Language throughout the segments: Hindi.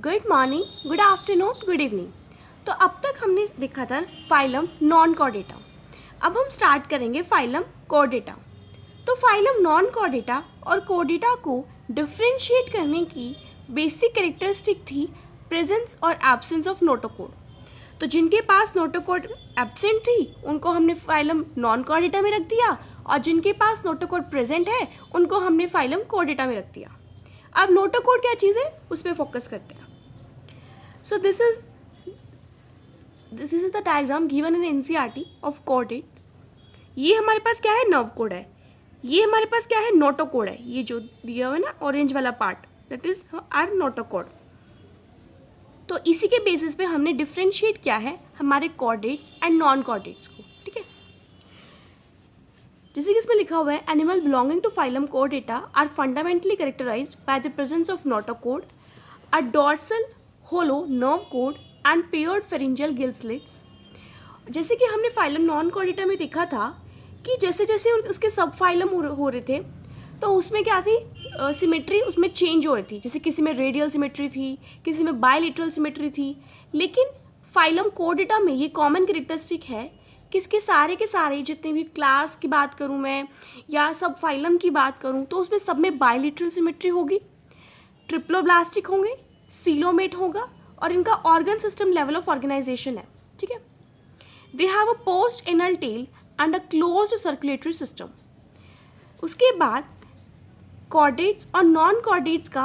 Good morning, good afternoon, good evening. तो अब तक हमने देखा था फाइलम नॉन कॉर्डेटा। अब हम स्टार्ट करेंगे फाइलम कॉर्डेटा। तो फाइलम नॉन कॉर्डेटा और कॉर्डेटा को डिफ्रेंशिएट करने की बेसिक कैरेक्टरिस्टिक थी प्रेजेंस और एब्सेंस ऑफ नोटोकोड। तो जिनके पास नोटोकोड एब्सेंट थी उनको हमने फाइलम नॉन कॉर्डेटा में रख दिया, और जिनके पास नोटोकोड प्रेजेंट है उनको हमने फाइलम कॉर्डेटा में रख दिया। अब नोटोकोड क्या चीज़ है उस पर फोकस करते हैं। So this is the diagram given in NCERT of chordate. ये हमारे पास क्या है, नर्व कोड है। ये हमारे पास क्या है, नोटोकोड है। ये जो दिया हुआ है ना ऑरेंज वाला part, that is our notochord. तो इसी के बेसिस पे हमने डिफ्रेंशिएट किया है हमारे कॉर्डेट्स एंड नॉन कॉर्डेट्स को। ठीक है, जैसे कि इसमें लिखा हुआ है, animal belonging to phylum Chordata are fundamentally characterised by the presence of notochord, a dorsal hollow nerve cord and paired pharyngeal gill slits. जैसे कि हमने फाइलम नॉन कॉर्डेटा में देखा था कि जैसे जैसे उसके सब फाइलम हो रहे थे तो उसमें क्या थी, सिमेट्री उसमें चेंज हो रही थी। जैसे किसी में रेडियल सिमेट्री थी, किसी में बायलेटरल सिमेट्री थी। लेकिन फाइलम कॉर्डेटा में ये कॉमन कैरेक्टरिस्टिक है कि इसके सारे के सारे, जितने भी क्लास की बात करूँ मैं या सब फाइलम की बात करूँ, तो उसमें सब में बायलेटरल सिमेट्री होगी, ट्रिप्लोब्लास्टिक होंगे, सीलोमेट होगा, और इनका organ system level of organisation है। ठीक है, they have a post anal tail and a closed circulatory system. उसके बाद कॉर्डेट्स और नॉन कॉर्डेट्स का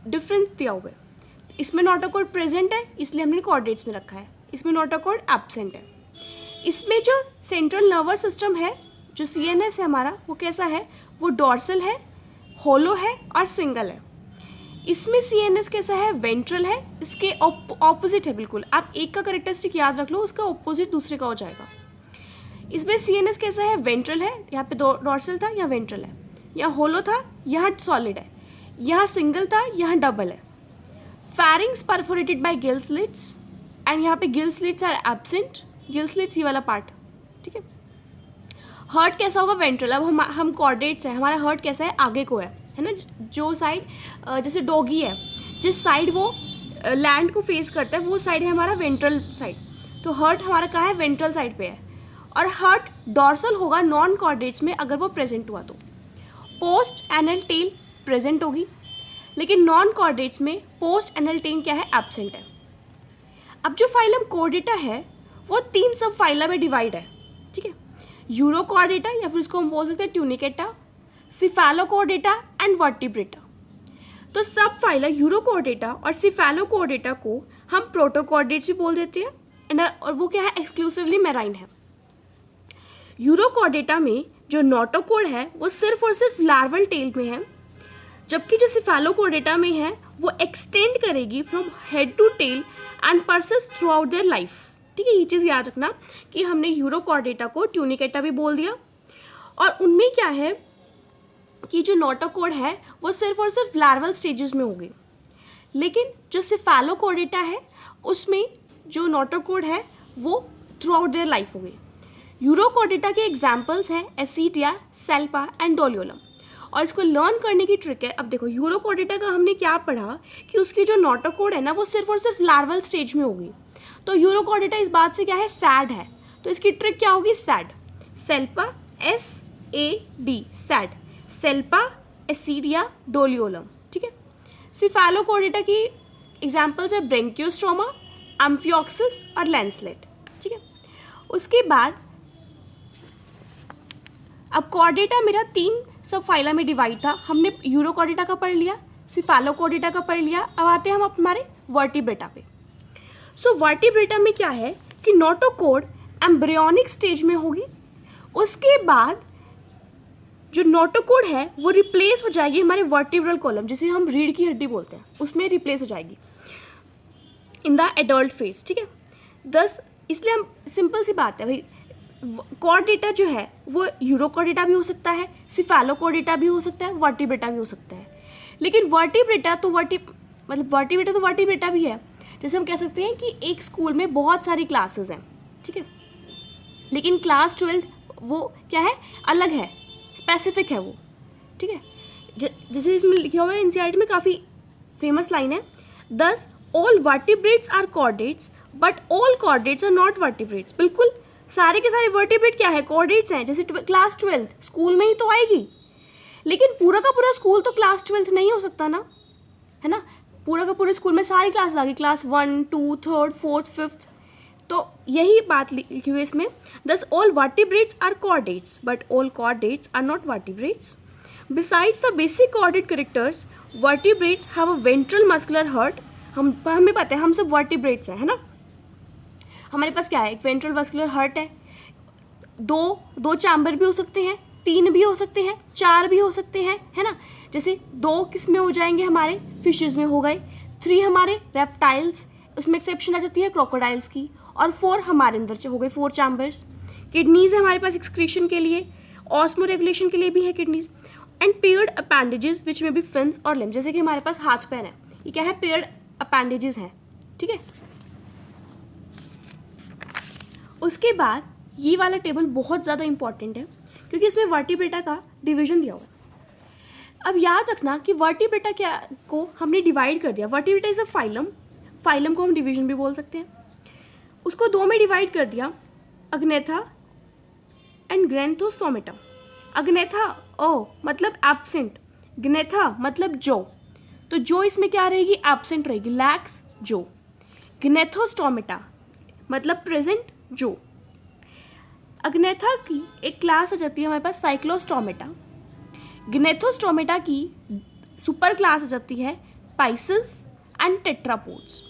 डिफरेंस दिया हुआ है। इसमें नोटोकोड प्रेजेंट है इसलिए हमने कॉर्डेट्स में रखा है, इसमें नोटोकोड एब्सेंट है। इसमें जो सेंट्रल नर्वस सिस्टम है, जो CNS है हमारा, वो कैसा है, वो डॉर्सल है, होलो है और सिंगल है। इसमें CNS कैसा है, वेंट्रल है, इसके ऑपोजिट है बिल्कुल। आप एक का कैरेक्टरिस्टिक याद रख लो, उसका ऑपोजिट दूसरे का हो जाएगा। इसमें CNS कैसा है, वेंट्रल है, यहाँ पे डॉर्सल था, यहाँ वेंट्रल है, यहाँ होलो था, यहाँ सॉलिड है, यहाँ सिंगल था, यहाँ डबल है। Pharynx perforated by gill slits and यहाँ पे gill slits are absent. Gill slits ये वाला पार्ट। ठीक है, हर्ट कैसा होगा, वेंट्रल। अब हम कॉर्डेट्स है, हमारा हर्ट कैसा है, आगे को है ना, जो साइड, जैसे डॉगी है, जिस साइड वो लैंड को फेस करता है वो साइड है हमारा वेंट्रल साइड। तो हर्ट हमारा कहाँ है, वेंट्रल साइड पे है। और हर्ट डॉर्सल होगा नॉन कॉर्डेट्स में अगर वो प्रेजेंट हुआ तो। पोस्ट एनल टेल प्रेजेंट होगी, लेकिन नॉन कॉर्डेट्स में पोस्ट एनल टेल क्या है, एब्सेंट है। अब जो फाइलम कॉर्डेटा है वो 3 सब फाइलम में डिवाइड है। ठीक है, यूरोकॉर्डेटा या फिर इसको हम बोल सकते हैं ट्यूनिकेटा, सिफेलोकॉर्डेटा एंड वर्टिब्रेटा। तो सब फाइला यूरोकॉर्डेटा और सिफेलोकॉर्डेटा को हम प्रोटोकॉर्डेट्स भी बोल देते हैं, और वो क्या है, एक्सक्लूसिवली मैराइन है। यूरोकॉर्डेटा में जो नोटोकोड है वो सिर्फ और सिर्फ लार्वल टेल में है, जबकि जो सिफेलोकॉर्डेटा में है वो एक्सटेंड करेगी from head to tail and persist throughout their life. ठीक है, ये चीज़ याद रखना कि हमने यूरोकॉर्डेटा को ट्यूनिकेटा भी बोल दिया, और उनमें क्या है कि जो नोटोकोड है वो सिर्फ और सिर्फ लार्वल स्टेजेस में होगी। लेकिन जो सिफेलोकॉर्डेटा है उसमें जो नोटोकोड है वो थ्रू आउट देयर लाइफ होगी। यूरोकॉर्डेटा के एग्जाम्पल्स हैं एसीटिया, सेल्पा एंड डोलियोलम। और इसको लर्न करने की ट्रिक है, अब देखो यूरोकॉर्डेटा का हमने क्या पढ़ा कि उसकी जो नोटोकोड है ना वो सिर्फ और सिर्फ लार्वल स्टेज में होगी। तो यूरोकॉर्डेटा इस बात से क्या है, सैड है। तो इसकी ट्रिक क्या होगी, sad. Salpa SAD, sad. Salpa, Ascidia, Doliolum. ठीक है, सिफेलोकॉर्डेटा की एग्जाम्पल्स है ब्रेंकियोस्ट्रोमा, एम्फियोक्सिस और लैंसलेट। ठीक है, उसके बाद अब कॉर्डेटा मेरा 3 सब फाइला में डिवाइड था। हमने यूरोकॉर्डेटा का पढ़ लिया, सिफेलोकॉर्डेटा का पढ़ लिया। अब आते हैं हम हमारे वर्टिब्रेटा पे। सो वर्टिब्रेटा में क्या है कि नोटोकोड एम्ब्रियोनिक स्टेज में होगी। उसके बाद जो नोटोकोड है वो रिप्लेस हो जाएगी हमारे वर्टिब्रल कॉलम, जिसे हम रीढ़ की हड्डी बोलते हैं, उसमें रिप्लेस हो जाएगी इन द एडल्ट फेज। ठीक है, इसलिए हम, सिंपल सी बात है भाई, कॉर्डेटा जो है वो यूरोकॉर्डेटा भी हो सकता है, सिफेलोकॉर्डेटा भी हो सकता है, वर्टिब्रेटा भी हो सकता है। लेकिन वर्टिब्रेटा तो वर्टिब्रेटा भी है। जैसे हम कह सकते हैं कि एक स्कूल में बहुत सारी क्लासेस हैं, ठीक है, लेकिन क्लास 12 वो क्या है, अलग है, स्पेसिफिक है वो। ठीक है, जैसे इसमें लिखा हुआ है एनसीईआरटी में, काफ़ी फेमस लाइन है, thus all vertebrates are chordates but all chordates are not vertebrates. बिल्कुल सारे के सारे वर्टिब्रेट क्या है, कॉर्डेट्स हैं। जैसे क्लास 12 स्कूल में ही तो आएगी, लेकिन पूरा का पूरा स्कूल तो क्लास 12 नहीं हो सकता ना, है ना। पूरा का पूरे स्कूल में सारी क्लास आ गई, क्लास 1, 2, 3, 4, 5। तो यही बात लिखी हुई इसमें, thus all vertebrates are chordates but all chordates are not vertebrates. Besides the basic chordate characters vertebrates have a ventral muscular heart. हमें पता है हम सब वर्टिब्रेट्स हैं, है ना। हमारे पास क्या है, एक वेंट्रल मस्कुलर हर्ट है, दो चैम्बर भी हो सकते हैं, 3 भी हो सकते हैं, 4 भी हो सकते हैं, है ना। जैसे 2 किस में हो जाएंगे, हमारे फिशेज में हो गए, 3 हमारे रेप्टाइल्स, उसमें एक्सेप्शन आ जाती है क्रोकोडाइल्स की, और 4 हमारे अंदर हो गए 4 चैम्बर्स। किडनीज है हमारे पास एक्सक्रीशन के लिए, ऑस्मो रेगुलेशन के लिए भी है किडनीज। एंड पेयर्ड अपेंडेजेस विच में भी फिन्स और लिम्ब, जैसे कि हमारे पास हाथ पैर है, ये क्या है, पेयर्ड अपेंडेजेस हैं, ठीक है। उसके बाद ये वाला टेबल बहुत ज़्यादा इंपॉर्टेंट है क्योंकि इसमें वर्टिब्रेटा का डिवीजन दिया हुआ है। अब याद रखना कि वर्टिब्रेटा क्या को हमने डिवाइड कर दिया। Vertebrata is a phylum, phylum को हम डिवीजन भी बोल सकते हैं। उसको 2 में डिवाइड कर दिया, अग्नेथा एंड ग्रैंथोस्टोमेटा। अग्नेथा ओ मतलब एब्सेंट, ग्नेथा मतलब जो, तो जो इसमें क्या रहेगी, एब्सेंट रहेगी, लैक्स जो। ग्नेथोस्टोमेटा मतलब प्रेजेंट जो। अग्नेथा की एक क्लास आ जाती है हमारे पास साइक्लोस्टोमेटा। ग्नेथोस्टोमेटा की सुपर क्लास आ जाती है पाइसिस एंड टेट्रापोड्स।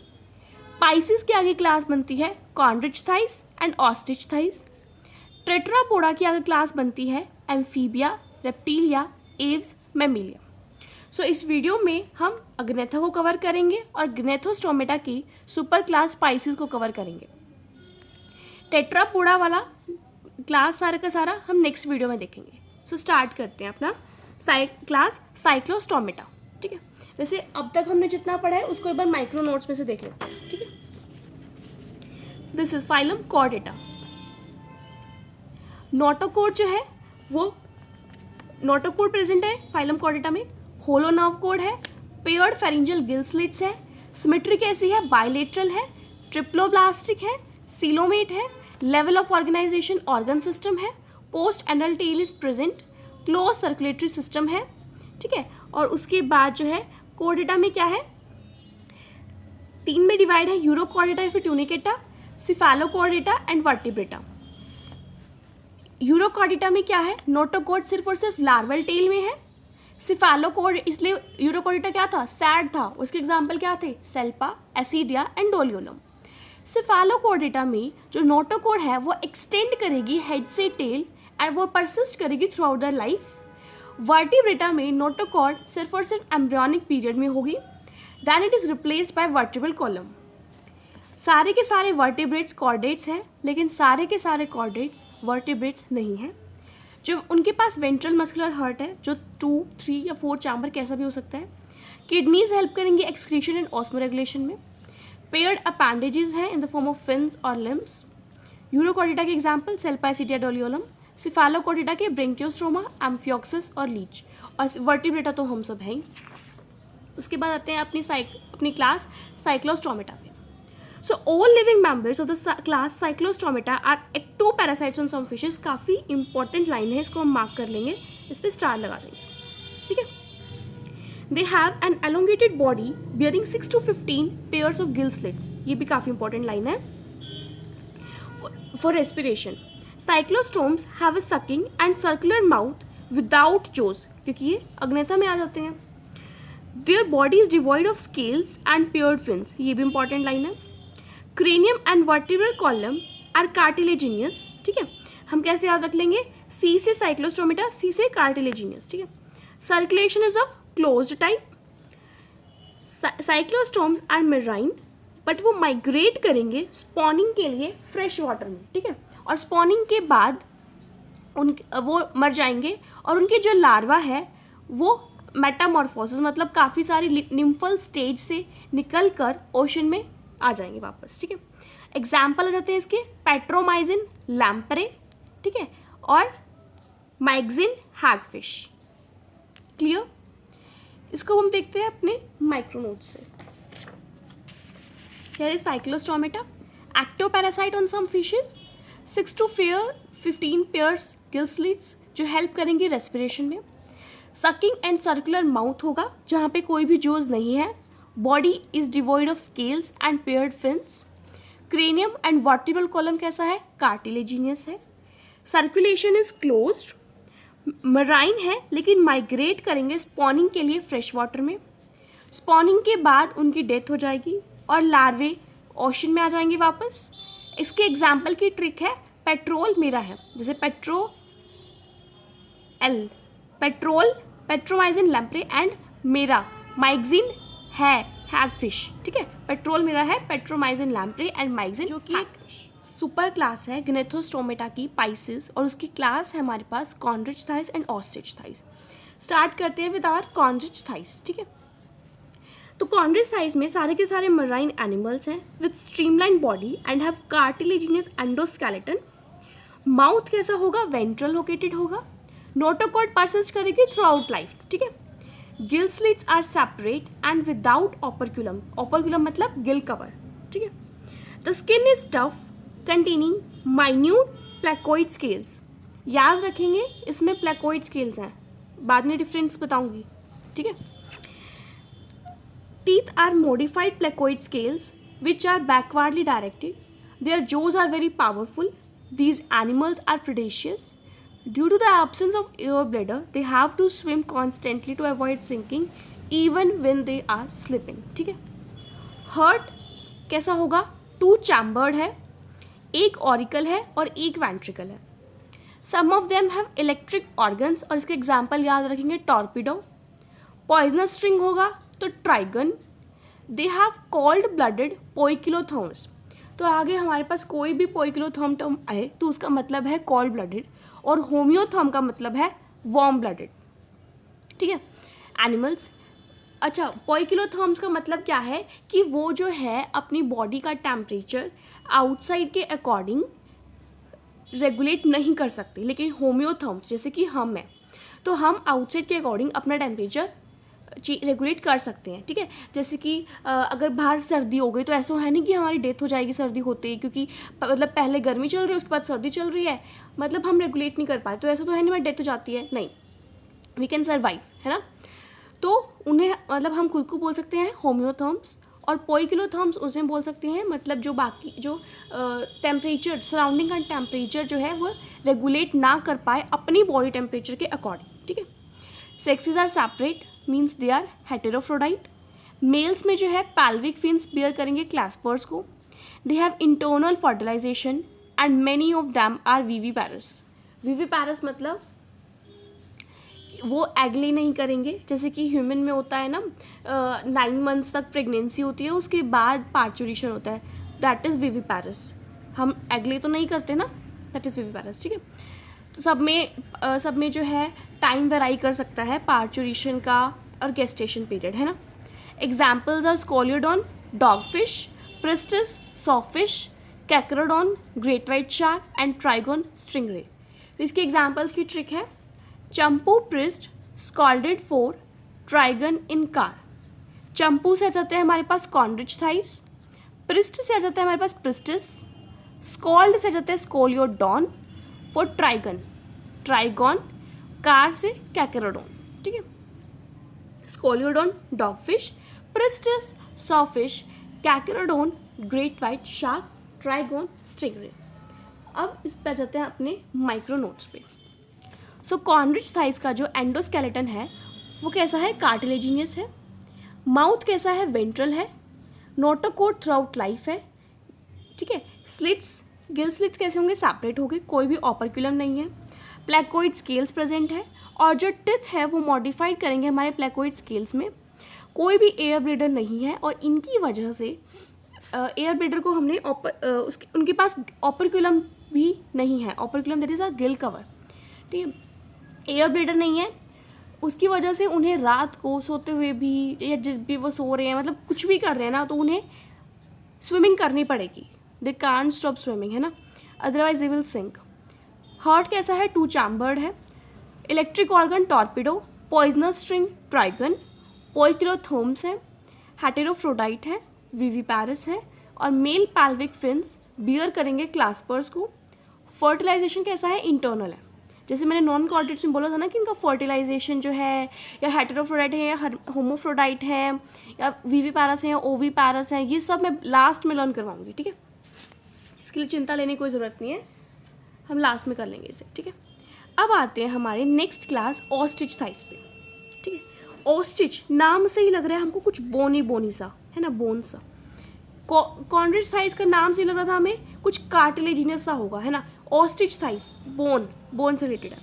पाइसिस के आगे क्लास बनती है Chondrichthyes and Osteichthyes. Tetrapoda की आगे क्लास बनती है Amphibia, Reptilia, Aves, Mammalia. So इस वीडियो में हम अग्नेथा को कवर करेंगे और ग्नेथोस्टोमेटा की सुपर क्लास पाइसिस को कवर करेंगे। टेट्रापोडा वाला क्लास सारा का सारा हम नेक्स्ट वीडियो में देखेंगे। सो स्टार्ट करते हैं अपना क्लास साइक्लोस्टोमेटा, ठीक है। वैसे अब तक हमने जितना पढ़ा है उसको एक बार माइक्रो नोट्स में से देख लेते हैं, ठीक है। This is phylum Chordata. Notochord जो है वो नोटोकोड प्रेजेंट है फाइलम कॉर्डेटा में। होलो नर्व कोड है, पेयर्ड फेरिंजियल गिल स्लिट्स है, सिमेट्री कैसी है, बायलेटरल है, ट्रिप्लोब्लास्टिक है, सीलोमेट है, level of organisation organ system है, post anal tail is present, closed circulatory system है, ठीक है। और उसके बाद जो है कॉर्डेटा में क्या है, 3 में डिवाइड है, यूरोकॉर्डेटा या फिर Tunicata, cephalochordata and vertebrata. Urochordata में क्या है, नोटोकॉर्ड सिर्फ और सिर्फ लार्वल टेल में है। सिफेलोकॉर्ड, इसलिए यूरोकॉर्डेटा क्या था, सैड था, उसके एग्जाम्पल क्या थे, Salpa, Ascidia and Doliolum. Cephalochordata में जो नोटोकॉर्ड है वो एक्सटेंड करेगी हेड से टेल एंड वो परसिस्ट करेगी throughout the life. Vertebrata में नोटोकॉर्ड सिर्फ और सिर्फ एम्ब्रियोनिक पीरियड में होगी, then it is replaced by vertebral column. सारे के सारे वर्टिब्रेट्स कॉर्डेट्स हैं, लेकिन सारे के सारे कॉर्डेट्स वर्टिब्रेट्स नहीं हैं। जो उनके पास वेंट्रल मस्कुलर हर्ट है, जो 2, 3 या 4 चैम्बर कैसा भी हो सकता है। किडनीज हेल्प करेंगी एक्सक्रीशन एंड ऑस्मो रेगुलेशन में। पेयर्ड अपेंडेजेस हैं in the form of fins और लिम्ब्स। यूरोकॉर्डेटा के एग्जाम्पल सेल्पा, एसिडिया, डोलियोलम। सिफेलोकॉर्डेटा के ब्रेंकियोस्ट्रोमा, एम्फियोक्सिस और लीच। और वर्टिब्रेटा तो हम सब हैं ही। उसके बाद आते हैं अपनी क्लास साइक्लोस्टोमेटा पे। So all living members of the class Cyclostomata are ectoparasites on some fishes. काफ़ी इंपॉर्टेंट लाइन है, इसको हम मार्क कर लेंगे, इस पर स्टार लगा देंगे, ठीक है। They have an elongated body bearing 6 to 15 pairs of gill slits. ये भी काफ़ी इंपॉर्टेंट लाइन है। For respiration, cyclostomes have a sucking and circular mouth without jaws, क्योंकि ये अग्नेथा में आ जाते हैं। Their body is devoid of scales and paired fins. ये भी इंपॉर्टेंट लाइन है। Cranium and vertebral column are cartilaginous, ठीक है। हम कैसे याद रख लेंगे, C से साइक्लोस्टोमेटा, C से cartilaginous, ठीक है। Circulation is of closed type. Cyclostomes are marine, but वो माइग्रेट करेंगे स्पॉनिंग के लिए फ्रेश वाटर में, ठीक है। और स्पॉनिंग के बाद वो मर जाएंगे और उनके जो लार्वा है वो मेटामॉर्फोसिस मतलब काफ़ी सारी निम्फल स्टेज से निकल कर ओशन में आ जाएंगे वापस, ठीक है। एग्जाम्पल आ जाते हैं इसके, पेट्रोमाइजिन लैम्परे, ठीक है, और माइग्जिन हैगफिश। क्लियर? इसको हम देखते हैं अपने माइक्रोनोट से। Here is Cyclostomata, ectoparasite on some fishes, 6 to 15 pairs gill slits जो हेल्प करेंगे रेस्पिरेशन में. सकिंग एंड सर्कुलर माउथ होगा जहाँ पे कोई भी जोज नहीं है. Body is devoid of scales and paired fins. Cranium and vertebral column कैसा है? कार्टिलेजिनियस है. Circulation is closed. मराइन है लेकिन माइग्रेट करेंगे स्पॉनिंग के लिए फ्रेश वाटर में. स्पॉनिंग के बाद उनकी डेथ हो जाएगी और लार्वे ओशन में आ जाएंगे वापस. इसके एग्जाम्पल की ट्रिक है पेट्रोल मेरा है, जैसे पेट्रोमाइजिन लैम्प्रे एंड मेरा माइग्जिन है हैगफिश. ठीक है, पेट्रोल मेरा है, पेट्रोमाइजिन लैम्प्रे एंड माइग्जिन जो कि एक सुपर क्लास है ग्नेथोस्टोमेटा की पाइसिस, और उसकी क्लास है हमारे पास Chondrichthyes and Osteichthyes. Start करते हैं विद आवर कॉन्ड्रिच थाइस. ठीक है, तो कॉन्ड्रिच थाइस में सारे के सारे मराइन एनिमल्स हैं with streamline body and have cartilaginous endoskeleton. Mouth कैसा होगा? वेंट्रल लोकेटेड होगा. नोटोकॉर्ड परसिस्ट करेगी थ्रू आउट लाइफ. ठीक है, gill slits are separate and without operculum. Operculum मतलब गिल कवर. ठीक है, the skin is tough containing minute placoid scales. याद रखेंगे इसमें प्लेकोइड स्केल्स हैं, बाद में डिफरेंस बताऊंगी. ठीक है, teeth are modified placoid scales which are backwardly directed. Their jaws are very powerful. These animals are predaceous. Due to the absence of air bladder, they have to swim constantly to avoid sinking even when they are slipping. ठीक है, heart कैसा होगा? 2 chambered है, एक ऑरिकल है और एक वेंट्रिकल है. Some of them have electric organs, और इसके एग्जाम्पल याद रखेंगे टॉर्पिडो. पॉइजनस स्ट्रिंग होगा तो Trygon. They have cold blooded poikilotherms. तो आगे हमारे पास कोई भी पोइकिलोथर्म टर्म आए तो उसका मतलब है कोल्ड ब्लडेड, और होम्योथर्म का मतलब है वार्म ब्लडेड. ठीक है, एनिमल्स. अच्छा, पोइकिलोथर्म्स का मतलब क्या है कि वो जो है अपनी बॉडी का टेम्परेचर आउटसाइड के अकॉर्डिंग रेगुलेट नहीं कर सकते, लेकिन होम्योथर्म्स जैसे कि हम हैं तो हम आउटसाइड के अकॉर्डिंग अपना टेम्परेचर रेगुलेट कर सकते हैं. ठीक है, जैसे कि अगर बाहर सर्दी हो गई तो ऐसा है नहीं कि हमारी डेथ हो जाएगी सर्दी होते ही, क्योंकि मतलब पहले गर्मी चल रही है उसके बाद सर्दी चल रही है, मतलब हम रेगुलेट नहीं कर पाए, तो ऐसा तो है नहीं हमारी डेथ हो जाती है. नहीं, वी कैन सर्वाइव, है ना. तो उन्हें मतलब हम खुद को बोल सकते हैं होम्योथर्म्स, और पोइकिलोथर्म्स उसमें बोल सकते हैं मतलब जो बाकी जो टेम्परेचर सराउंडिंग का टेम्परेचर जो है वो रेगुलेट ना कर पाए अपनी बॉडी टेम्परेचर के अकॉर्डिंग. ठीक है, sexes are separate means they are heterophrodite. Males में जो है पैल्विक फिन्स बियर करेंगे क्लैस्पर्स को. They have internal fertilisation and many of them are viviparous. Viviparous मतलब वो एग ले नहीं करेंगे, जैसे कि ह्यूमन में होता है ना 9 मंथ्स तक प्रेगनेंसी होती है, उसके बाद पार्चुरेशन होता है, दैट इज़ विविपैरस. हम एग ले तो नहीं करते ना, दैट इज़ विविपैरस. ठीक है, तो सब में जो है टाइम वेराई कर सकता है पार्चुरेशन का और गेस्टेशन पीरियड, है ना. Examples are Scoliodon dogfish, Pristis sawfish, Carcharodon great white shark and Trygon stingray. तो इसके एग्जाम्पल्स की ट्रिक है चंपू priest scolded for Trygon in car. चंपू से आ जाते हैं हमारे पास कॉन्ड्रिच थाइस, प्रिस्ट से आ जाता है हमारे पास प्रिस्टिस, स्कॉल्ड से आ जाता है Scoliodon for Trygon, Trygon, car से कैकेरोडॉन. ठीक है, Scoliodon dogfish, Pristis sawfish, Carcharodon great white shark, Trygon stingray. अब इस पे जाते हैं अपने माइक्रो नोट्स पे. सो कॉन्ड्रिच थाइस का जो एंडोस्केलेटन है वो कैसा है? कार्टिलेजिनियस है. माउथ कैसा है? वेंट्रल है. नोटोकॉर्ड थ्रू आउट लाइफ है. ठीक है, स्लिट्स गिल स्लिट्स कैसे होंगे? सेपरेट होंगे, कोई भी ऑपरक्यूलम नहीं है. प्लेकोइड स्केल्स प्रेजेंट है, और जो टिथ है वो मॉडिफाइड करेंगे हमारे प्लेकोइड स्केल्स में. कोई भी एयर ब्लेडर नहीं है, और इनकी वजह से एयर ब्लेडर को हमने उनके पास ऑपरक्यूलम भी नहीं है. Operculum that is a Gill cover. ठीक है, एयर ब्लेडर नहीं है, उसकी वजह से उन्हें रात को सोते हुए भी या जिस भी वो सो रहे हैं मतलब कुछ भी कर रहे हैं ना, तो उन्हें स्विमिंग करनी पड़ेगी. दे कांट स्टॉप स्विमिंग, है ना, otherwise they will sink. Heart कैसा है? 2 चैम्बर्ड है. Electric organ Torpedo, poisonous string Trygon, poikilotherms है, हेटेरोफ्रोडाइट है, विविपैरस है, और मेल पैल्विक फिन्स बियर करेंगे क्लास्पर्स को। फर्टिलाइजेशन कैसा है, इंटरनल है। जैसे मैंने नॉन कॉर्डेट्स में बोला था ना कि इनका फर्टिलाइजेशन जो है या हेटेरोफ्रोडाइट है या होमोफ्रोडाइट है या वीवीपैरस है या ओवीपैरस है, ये सब मैं लास्ट में लर्न करवाऊंगी, ठीक है। इसके लिए चिंता लेने की कोई ज़रूरत नहीं है, हम लास्ट में कर लेंगे इसे, ठीक है। अब आते हैं हमारे नेक्स्ट क्लास ऑस्ट्रिच थाइस पे, ठीक है। ऑस्ट्रिच नाम से ही लग रहा है हमको कुछ बोनी बोनी सा, है ना, बोन सा। कॉन्ड्रिच थाइस का नाम से ही लग रहा था हमें कुछ कार्टिलेजिनस सा होगा, है ना। ऑस्ट्रिच थाइस बोन से रिलेटेड है।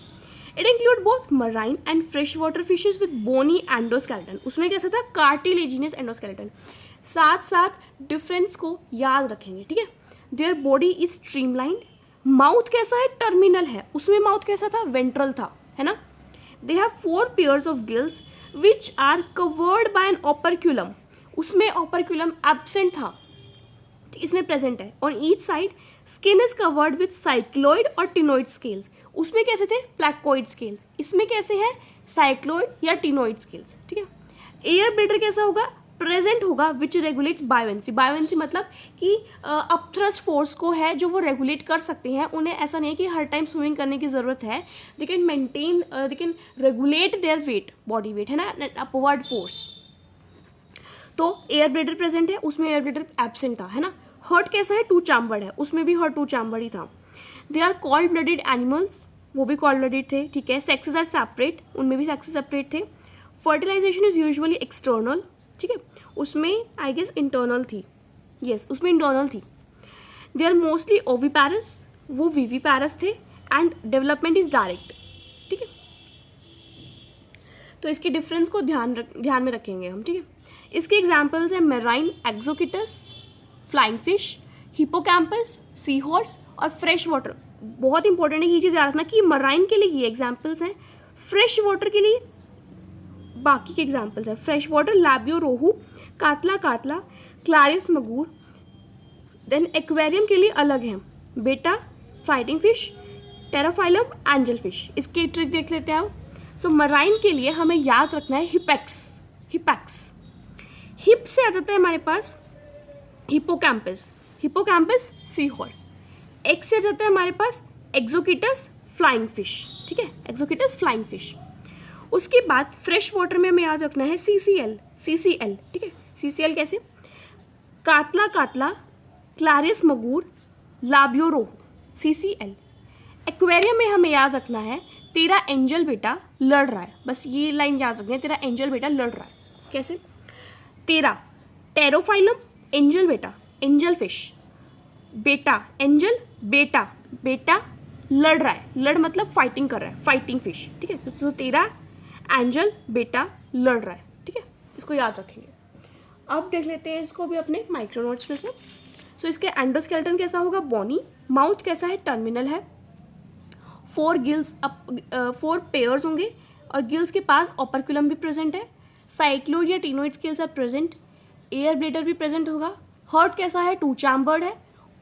It include both marine and fresh water fishes with bony endoskeleton. उसमें कैसा था, कार्टिलेजिनस एंडोस्केलेटन। साथ साथ डिफरेंस को याद रखेंगे, ठीक है। Their body is streamlined. Mouth कैसा है, टर्मिनल है। उसमें माउथ कैसा था, वेंट्रल था, है ना। They have 4 pairs of gills which are covered by an operculum. उसमें ऑपरक्यूलम एब्सेंट था, इसमें प्रेजेंट है। On each side skin is covered with cycloid और टिनोइड स्केल्स। उसमें कैसे थे, प्लैकोइड स्केल्स। इसमें कैसे है, साइक्लोइड या टिनोइड स्केल्स, ठीक है। एयर ब्लेडर कैसा होगा, प्रेजेंट होगा, विच रेगुलेट्स बायोवेंसी। बायोवेंसी मतलब कि अपथ्रस्ट फोर्स को है जो वो रेगुलेट कर सकते हैं। उन्हें ऐसा नहीं है कि हर टाइम स्विमिंग करने की ज़रूरत है। They can maintain, they can regulate their weight, body weight, है ना, अपवर्ड फोर्स। तो एयर ब्लेडर प्रेजेंट है, उसमें एयर ब्लेडर एब्सेंट था, है ना। हार्ट कैसा है, 2 चैम्बर्ड है, उसमें भी हार्ट 2 चैम्बर्ड ही था। They are cold blooded animals, वो भी कॉल्ड ब्लडेड थे, ठीक है। सेक्सेस आर सेपरेट, उनमें भी सेक्सेस सेपरेट थे। फर्टिलाइजेशन इज यूजुअली एक्सटर्नल, ठीक है। उसमें आई गेस इंटरनल थी, यस उसमें इंटरनल थी। दे आर मोस्टली ओवीपैरस, वो वीवीपैरस थे। एंड डेवलपमेंट इज डायरेक्ट, ठीक है। तो इसके डिफरेंस को ध्यान में रखेंगे हम, ठीक है। इसके एग्जाम्पल्स हैं marine एक्सोकिटस, flying fish, hippocampus, sea horse और फ्रेश वाटर। बहुत इंपॉर्टेंट है ये चीज़ याद रखना कि मराइन के लिए ये एग्जाम्पल्स हैं, फ्रेश वाटर के लिए बाकी के एग्जाम्पल्स हैं। फ्रेश वाटर लैबियो रोहू, कातला, क्लारिस मगूर। देन एक्वेरियम के लिए अलग हैं, बेटा, फाइटिंग फिश, टेराफाइलम, एंजल फिश। इसकी ट्रिक देख लेते हैं आप। सो मराइन के लिए हमें याद रखना है हिपेक्स। हिप से आ जाता है हमारे पास हिपोकैम्पस सी हॉर्स। एक्स से आ जाता है हमारे पास एक्सोकिटस फ्लाइंग फिश, ठीक है, एक्सोकिटस फ्लाइंग फिश। उसके बाद फ्रेश वाटर में हमें याद रखना है सीसीएल, ठीक है। सीसीएल कैसे, कातला, क्लारिस मगूर, लाबियो रोहू, सीसीएल। एक्वेरियम में हमें याद रखना है तेरा एंजल बेटा लड़ रहा है, बस ये लाइन याद रखनी है, तेरा एंजल बेटा लड़ रहा है। कैसे, तेरा टेरोफाइलम, एंजल बेटा, एंजल फिश, बेटा एंजल, बेटा लड़ रहा है, लड़ मतलब फाइटिंग कर रहा है, फाइटिंग फिश, ठीक है। तो तेरा एंजल बेटा लड़ रहा है, ठीक है, इसको याद रखेंगे। अब देख लेते हैं इसको भी अपने माइक्रोनोट्स में से। सो इसके एंडोस्केलेटन कैसा होगा, बोनी। माउथ कैसा है, टर्मिनल है। 4 गिल्स, 4 पेयर्स होंगे और गिल्स के पास ऑपरक्यूलम भी प्रेजेंट है। साइक्लोइड या ctenoid scales are present. Air bladder भी प्रेजेंट होगा। हार्ट कैसा है, 2 चैम्बर्ड है।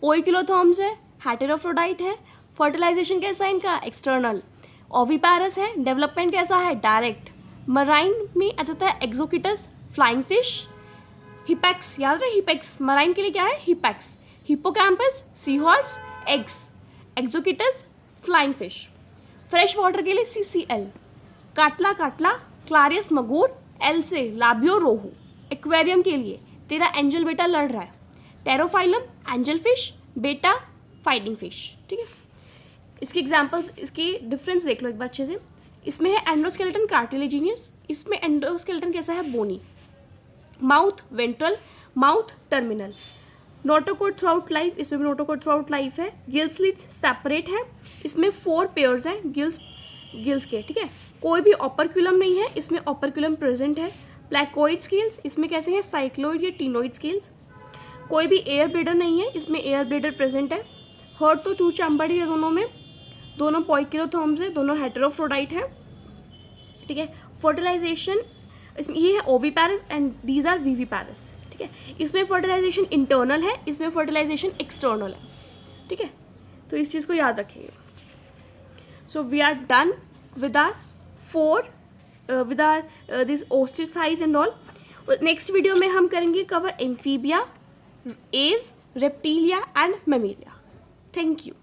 ओइकिलोथर्म्स है, हेटेरोफ्रोडाइट है। फर्टिलाइजेशन कैसा है इनका, एक्सटर्नल। ओविपैरस है। डेवलपमेंट कैसा है, डायरेक्ट। मराइन में आ जाता है एक्सोकिटस फ्लाइंग फिश। हिपेक्स याद रहे, हिपेक्स मराइन के लिए क्या है, हिपेक्स। Hippocampus sea horse, eggs. Exocoetus flying fish. Fresh water के लिए सीसीएल। कातला, क्लारियस मगूर, एल से लाबियो रोहू। एक्वेरियम के लिए तेरा एंजल बेटा लड़ रहा है। टेरोफाइलम एंजल फिश, बेटा फाइटिंग फिश, ठीक है। इसके एग्जाम्पल्स, इसके डिफरेंस देख लो एक बार अच्छे से। इसमें है एंडोस्केलेटन कार्टिलेजिनियस, इसमें एंडोस्केलेटन कैसा है, bony. Mouth ventral, mouth terminal. Notochord throughout life, इसमें भी नोटोकोड थ्रू आउट लाइफ है। गिल स्लिट्स सेपरेट है। इसमें 4 पेयर्स हैं गिल्स के, ठीक है। कोई भी ऑपरक्यूलम नहीं है, इसमें ऑपरक्यूलम प्रेजेंट है। प्लैकोइड स्केल्स, इसमें कैसे हैं, साइक्लोइड या टिनोइड स्केल्स। कोई भी एयर ब्लेडर नहीं है, इसमें एयर ब्लेडर प्रेजेंट है। हार्ट तो 2 चैम्बर्ड है दोनों में, दोनों पोइकिलोथर्म्स है, दोनों हेटेरोफ्रोडाइट है, ठीक है। फर्टिलाइजेशन इसमें ये है ओविपैरस एंड दीज आर वीवीपैरस, ठीक है। इसमें फर्टिलाइजेशन इंटरनल है, इसमें फर्टिलाइजेशन एक्सटर्नल है, ठीक है। तो इस चीज़ को याद रखेंगे। So we are done with our 4 with our this ostrich thighs and all. Next video में हम करेंगे cover amphibia, Aves Reptilia and Mammalia. Thank you.